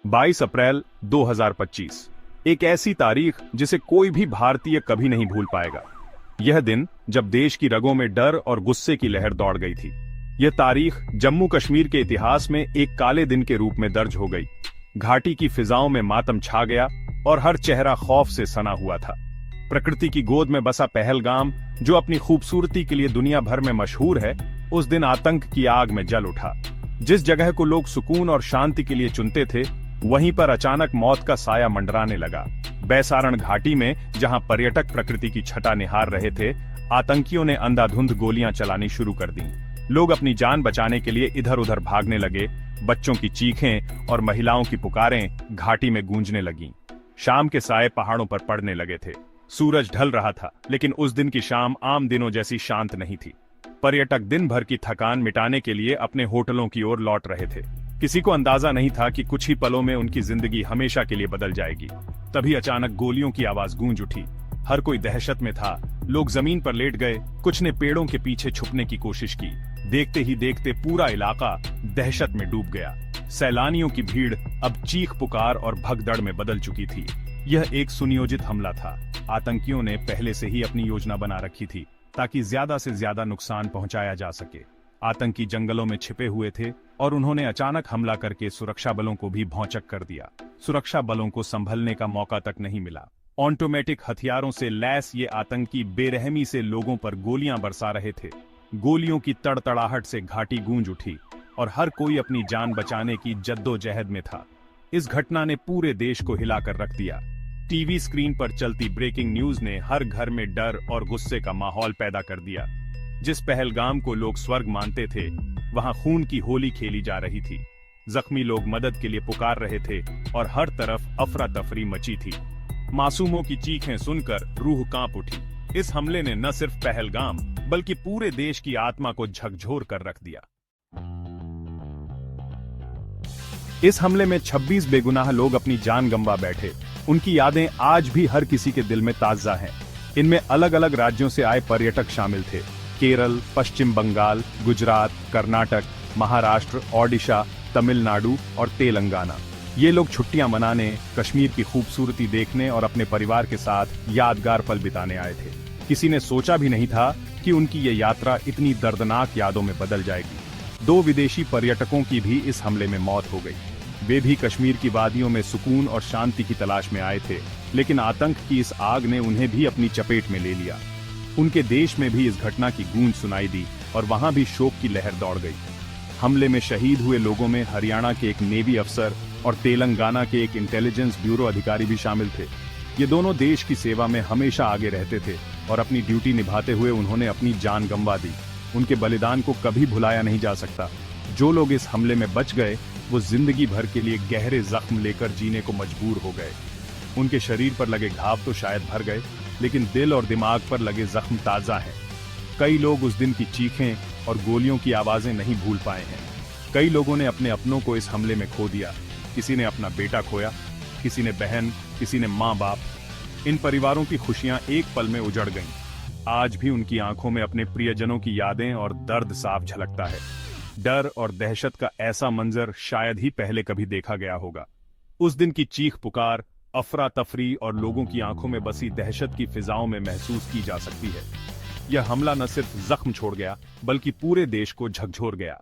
22 अप्रैल 2025, एक ऐसी तारीख जिसे कोई भी भारतीय कभी नहीं भूल पाएगा। यह दिन जब देश की रगों में डर और गुस्से की लहर दौड़ गई थी। यह तारीख जम्मू कश्मीर के इतिहास में एक काले दिन के रूप में दर्ज हो गई। घाटी की फिजाओं में मातम छा गया और हर चेहरा खौफ से सना हुआ था। प्रकृति की गोद में बसा पहलगाम, जो अपनी खूबसूरती के लिए दुनिया भर में मशहूर है, उस दिन आतंक की आग में जल उठा। जिस जगह को लोग सुकून और शांति के लिए चुनते थे, वहीं पर अचानक मौत का साया मंडराने लगा। बैसारण घाटी में जहां पर्यटक प्रकृति की छटा निहार रहे थे, आतंकियों ने अंधाधुंध गोलियां चलानी शुरू कर दी। लोग अपनी जान बचाने के लिए इधर उधर भागने लगे। बच्चों की चीखें और महिलाओं की पुकारें घाटी में गूंजने लगीं। शाम के साए पहाड़ों पर पड़ने लगे थे। सूरज ढल रहा था, लेकिन उस दिन की शाम आम दिनों जैसी शांत नहीं थी। पर्यटक दिन भर की थकान मिटाने के लिए अपने होटलों की ओर लौट रहे थे। किसी को अंदाजा नहीं था कि कुछ ही पलों में उनकी जिंदगी हमेशा के लिए बदल जाएगी। तभी अचानक गोलियों की आवाज गूंज उठी। हर कोई दहशत में था। लोग जमीन पर लेट गए, कुछ ने पेड़ों के पीछे छुपने की कोशिश की। देखते ही देखते पूरा इलाका दहशत में डूब गया। सैलानियों की भीड़ अब चीख पुकार और भगदड़ में बदल चुकी थी। यह एक सुनियोजित हमला था। आतंकियों ने पहले से ही अपनी योजना बना रखी थी ताकि ज्यादा से ज्यादा नुकसान पहुंचाया जा सके। आतंकी जंगलों में छिपे हुए थे और उन्होंने अचानक हमला करके सुरक्षा बलों को भी भौंचक कर दिया। सुरक्षा बलों को संभलने का मौका तक नहीं मिला। ऑटोमेटिक हथियारों से लैस ये आतंकी बेरहमी से लोगों पर गोलियां बरसा रहे थे। गोलियों की तड़तड़ाहट से घाटी गूंज उठी और हर कोई अपनी जान बचाने की जद्दोजहद में था। इस घटना ने पूरे देश को हिलाकर रख दिया। टीवी स्क्रीन पर चलती ब्रेकिंग न्यूज ने हर घर में डर और गुस्से का माहौल पैदा कर दिया। जिस पहलगाम को लोग स्वर्ग मानते थे, वहां खून की होली खेली जा रही थी। जख्मी लोग मदद के लिए पुकार रहे थे और हर तरफ अफरा तफरी मची थी। मासूमों की चीखें सुनकर रूह कांप उठी। इस हमले ने न सिर्फ पहलगाम बल्कि पूरे देश की आत्मा को झकझोर कर रख दिया। इस हमले में 26 बेगुनाह लोग अपनी जान गंवा बैठे। उनकी यादें आज भी हर किसी के दिल में ताजा हैं। इनमें अलग अलग राज्यों से आए पर्यटक शामिल थे। केरल, पश्चिम बंगाल, गुजरात, कर्नाटक, महाराष्ट्र, ओडिशा, तमिलनाडु और तेलंगाना। ये लोग छुट्टियां मनाने, कश्मीर की खूबसूरती देखने और अपने परिवार के साथ यादगार पल बिताने आए थे। किसी ने सोचा भी नहीं था कि उनकी ये यात्रा इतनी दर्दनाक यादों में बदल जाएगी। 2 विदेशी पर्यटकों की भी इस हमले में मौत हो गई। वे भी कश्मीर की वादियों में सुकून और शांति की तलाश में आए थे, लेकिन आतंक की इस आग ने उन्हें भी अपनी चपेट में ले लिया। उनके देश में भी इस घटना की गूंज सुनाई दी और वहां भी शोक की लहर दौड़ गई। हमले में शहीद हुए लोगों में हरियाणा के एक नेवी अफसर और तेलंगाना के एक इंटेलिजेंस ब्यूरो अधिकारी भी शामिल थे। ये दोनों देश की सेवा में हमेशा आगे रहते थे और अपनी ड्यूटी निभाते हुए उन्होंने अपनी जान गंवा दी। उनके बलिदान को कभी भुलाया नहीं जा सकता। जो लोग इस हमले में बच गए, वो जिंदगी भर के लिए गहरे जख्म लेकर जीने को मजबूर हो गए। उनके शरीर पर लगे घाव तो शायद भर गए, लेकिन दिल और दिमाग पर लगे जख्म ताजा हैं। कई लोग उस दिन की चीखें और गोलियों की आवाजें नहीं भूल पाए हैं। कई लोगों ने अपने अपनों को इस हमले में खो दिया। किसी ने अपना बेटा खोया, किसी ने बहन, किसी ने माँ बाप। इन परिवारों की खुशियां एक पल में उजड़ गईं। आज भी उनकी आंखों में अपने प्रियजनों की यादें और दर्द साफ झलकता है। डर और दहशत का ऐसा मंजर शायद ही पहले कभी देखा गया होगा। उस दिन की चीख पुकार, अफरा तफरी और लोगों की आंखों में बसी दहशत की फिजाओं में महसूस की जा सकती है। यह हमला न सिर्फ जख्म छोड़ गया, बल्कि पूरे देश को झकझोर गया।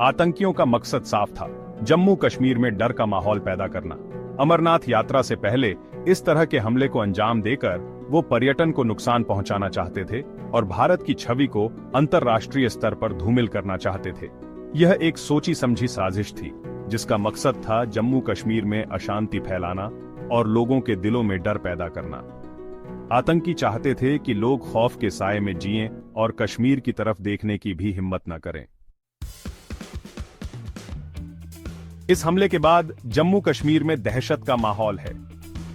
आतंकियों का मकसद साफ था, जम्मू कश्मीर में डर का माहौल पैदा करना। अमरनाथ यात्रा से पहले इस तरह के हमले को अंजाम देकर वो पर्यटन को नुकसान पहुंचाना चाहते थे और भारत की छवि को अंतर्राष्ट्रीय स्तर पर धूमिल करना चाहते थे। यह एक सोची समझी साजिश थी, जिसका मकसद था जम्मू कश्मीर में अशांति फैलाना और लोगों के दिलों में डर पैदा करना। आतंकी चाहते थे कि लोग खौफ के साए में जिएं और कश्मीर की तरफ देखने की भी हिम्मत न करें। इस हमले के बाद जम्मू कश्मीर में दहशत का माहौल है।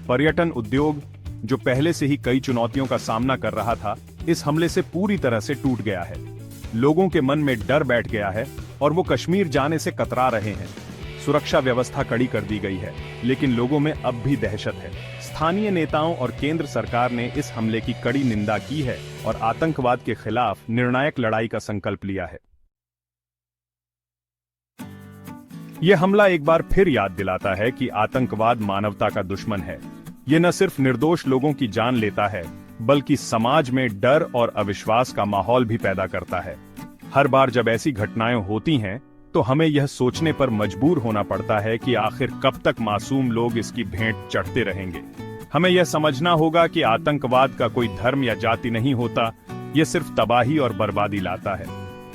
पर्यटन उद्योग, जो पहले से ही कई चुनौतियों का सामना कर रहा था, इस हमले से पूरी तरह से टूट गया है। लोगों के मन में डर बैठ गया है और वो कश्मीर जाने से कतरा रहे हैं। सुरक्षा व्यवस्था कड़ी कर दी गई है, लेकिन लोगों में अब भी दहशत है। स्थानीय नेताओं और केंद्र सरकार ने इस हमले की कड़ी निंदा की है और आतंकवाद के खिलाफ निर्णायक लड़ाई का संकल्प लिया है। यह हमला एक बार फिर याद दिलाता है कि आतंकवाद मानवता का दुश्मन है। यह न सिर्फ निर्दोष लोगों की जान लेता है, बल्कि समाज में डर और अविश्वास का माहौल भी पैदा करता है। हर बार जब ऐसी घटनाएं होती हैं, तो हमें यह सोचने पर मजबूर होना पड़ता है कि आखिर कब तक मासूम लोग इसकी भेंट चढ़ते रहेंगे। हमें यह समझना होगा कि आतंकवाद का कोई धर्म या जाति नहीं होता, यह सिर्फ तबाही और बर्बादी लाता है।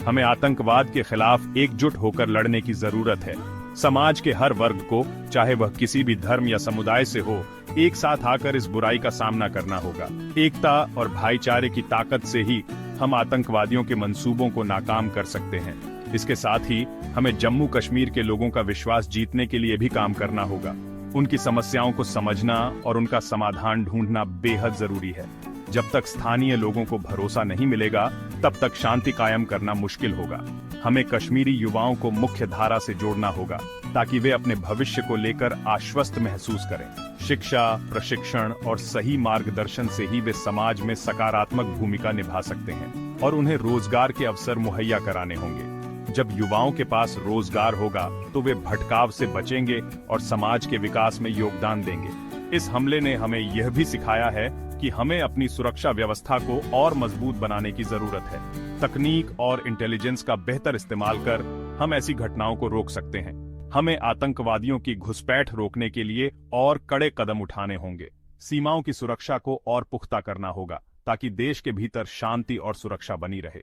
हमें आतंकवाद के खिलाफ एकजुट होकर लड़ने की जरूरत है। समाज के हर वर्ग को, चाहे वह किसी भी धर्म या समुदाय से हो, एक साथ आकर इस बुराई का सामना करना होगा। एकता और भाईचारे की ताकत से ही हम आतंकवादियों के मंसूबों को नाकाम कर सकते हैं। इसके साथ ही हमें जम्मू कश्मीर के लोगों का विश्वास जीतने के लिए भी काम करना होगा। उनकी समस्याओं को समझना और उनका समाधान ढूंढना बेहद जरूरी है। जब तक स्थानीय लोगों को भरोसा नहीं मिलेगा, तब तक शांति कायम करना मुश्किल होगा। हमें कश्मीरी युवाओं को मुख्य धारा से जोड़ना होगा, ताकि वे अपने भविष्य को लेकर आश्वस्त महसूस करें। शिक्षा, प्रशिक्षण और सही मार्गदर्शन से ही वे समाज में सकारात्मक भूमिका निभा सकते हैं और उन्हें रोजगार के अवसर मुहैया कराने होंगे। जब युवाओं के पास रोजगार होगा, तो वे भटकाव से बचेंगे और समाज के विकास में योगदान देंगे। इस हमले ने हमें यह भी सिखाया है कि हमें अपनी सुरक्षा व्यवस्था को और मजबूत बनाने की जरूरत है। तकनीक और इंटेलिजेंस का बेहतर इस्तेमाल कर हम ऐसी घटनाओं को रोक सकते हैं। हमें आतंकवादियों की घुसपैठ रोकने के लिए और कड़े कदम उठाने होंगे। सीमाओं की सुरक्षा को और पुख्ता करना होगा, ताकि देश के भीतर शांति और सुरक्षा बनी रहे।